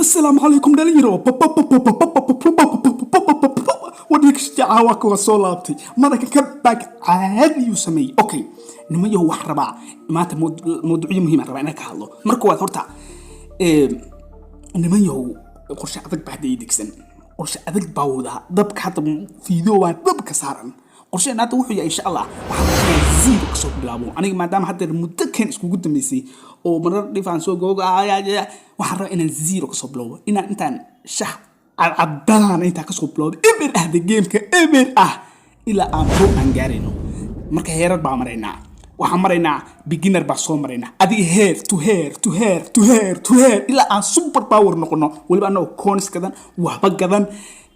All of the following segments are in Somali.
السلام عليكم دليرو وديك شجاعة وسو لابتي مرك كباك عادي يسمي اوكي نما يو wax raba maanta mawduucyo muhiim ah raba inaan ka hadlo marka waad horta niman yow qorshe adag baxday digsan qorshe adag baawda dabka hada fiideo waa dabka saaran qorshe naad wuxuu yahay insha Allah waxa ziid ka soo bilaabo aniga maadaama hadda muddo kan isku gudameysay oo marar dhifaan soo googa waxa raba inaan ziid ka soo bilaabo intaan shax عبدان انت كسو بلود ابن اهدي جيمك ابن الى ان رو ان غارينو marka heerar baa marayna waxa marayna beginner baa soo marayna adi heer to heer ila aan super power noqono waliba anoo coins gadan waxba gadan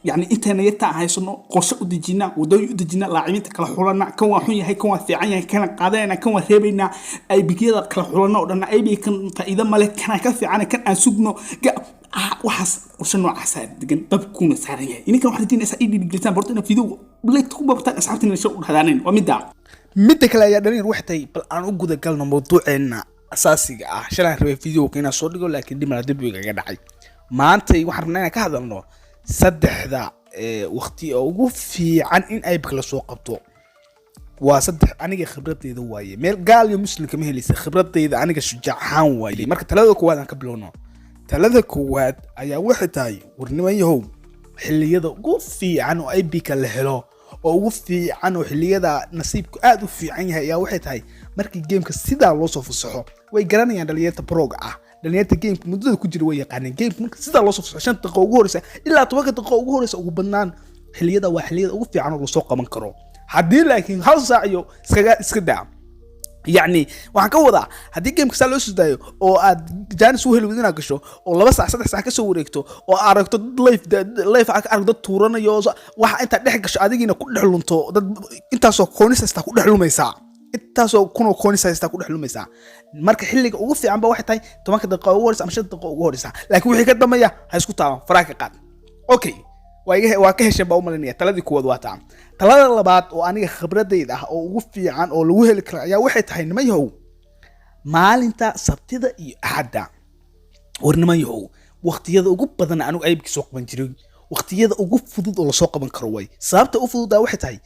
yani intana yata haysano qorshe u dejina wadooyin u dejina laaciminta kala xulana kan waa xun yahay kan waa fiican yahay kan qaadayna kan waa reebayna ay bigiyada kala xulana oo dhan ay bi kan faa'iido male kan ka fiican kan aan sugno waxaas qorshe noocaas ah degan dabkuna saaran yahay ininka waxa diinaysa idin borto ina fiideo blake ku babtaan asxaabtina soo dhadaanin waa midda kale ayaa dhalin waxtay bal aan u guda galno mawduuceena asaasiga ah shalan rabay fiideo kina soo dhigo laakiin dhimana dib iga dhacay maanta waxaan rabnaa inaan ka hadalno saddexda waqti oo ugu fiican in ay bikla soo qabto waa saddex aniga khibradeyda waaye meel gaal iyo muslimka ma helaysa khibradeyda aniga shujaacan waaye marka talada koowaad aan ka bilowno talada koowaad ayaa waxay tahay warniman yahow xilliyada ugu fiican oo ay bika la helo oo ugu fiican oo xilliyada nasiibku aad u fiican yahay ayaa waxay tahay markii gameka sidaa loo soo fasaxo way garanayaan dhalinyarada proga ah dhalinyarada gameka muddada ku jira way yaqaaneen gameka marka sidaa loo soo fasaxo 5 daqiiqo ugu horeysa ilaa 10 daqiiqo ugu horeysa ugu badnaan xilliyada waa xilliyada ugu fiican oo la soo qaban karo haddii laakiin hal saac iyo iska daa يعني waxaan ka wadaa hadii gameka saa loo soo daayo oo aad jaanis u helid inaad gasho oo 2 saac 3 saac ka soo wareegto oo aragto live aragto tuuranayo waxa inta dhex gasho adigina ku dhex lunto dad intaasoo koonista ku dhex lumaysaa intaasoo kuno koonista ku dhex lumaysaa marka xilliga ugu fiican ba waxay tahay 10 daqiiqo ugu horeysa ama 5 daqiiqo ugu horeysa laakiin wixii ka dambeeya ha isku taaban faraaka qaad okay waa ka heshay baa u malinaya taladii kuwad waa taan talada labaad oo aniga khibradeyda ah oo ugu fiican oo lagu heli karo ayaa waxay tahay nimayow maalinta sabtida iyo axadda warnimayow waqtiyada ugu badan anigu aybki soo qaban jiray waqtiyada ugu fudud oo la soo qaban karo way sababta u fudud waxay tahay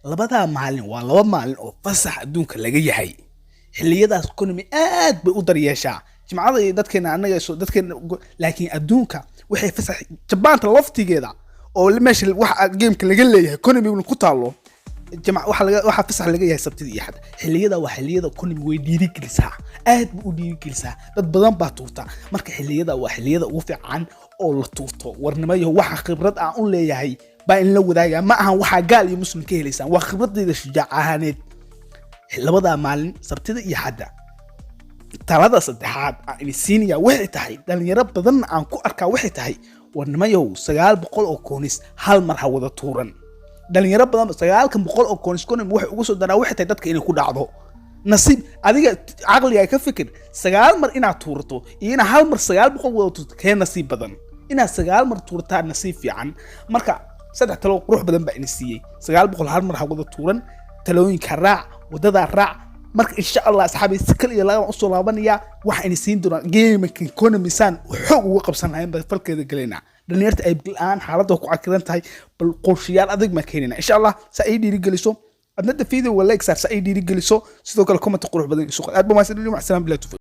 labada maalin waa laba maalin oo fasax adduunka laga yahay xilliyadaas economy aad bay u daryeeshaa jimcada iyo dadkeena anaga soo dadkeena laakiin adduunka waxay fasax jabaanta laftigeeda oo meesha waxa gameka laga leeyahay economy ku taalo waxa fasax laga yahay sabtida iyo axad xilliyada waa xilliyada economy way dhiirigelisaa aad buu u dhiirigelisaa dad badan baa tuurta marka xilliyada waa xilliyada ugu fiican oo la tuurto warnimayo waxa khibrad aan u leeyahay baa in la wadaaga ma ahan waxa gaal iyo muslim ka helaysan waa khibradeyda shujaacahaneed labada maalin sabtida iyo axadda talada saddexaad aan siinaya waxay tahay dhalinyaro badan aan ku arkaa waxay tahay warnimayow 900 oo koonis hal mar ha wada tuuran dhalinyaro badan 900 oo koonis waxay ugu soo daraa waxay tahay dadka inay ku dhacdo nasiib adiga aqliga ka fikir 9 mar inaad tuurto iyo ina hal mar 900 wada tuurto kee nasiib badan ina 9 mar tuurtaa nasiib fiican marka saddex talo qurux badan baa in siiyay 900 hal mar ha wada tuuran talooyinka raac wadada raac marka insha Allah asxaabi si kale iyo laga soo laabanaya waxa in siin doona gameka economy san xoog uga qabsanayn bal falkeeda galeyna dhalinyarta ay bilaan xaaladda ku cakiran tahay bal qorshayaal adag ma keenina insha Allah sa ay dhiiri geliso adnada fiideo wala exercise ay dhiiri geliso sidoo kale comment qurux badan soo aad ba ma salaam billahi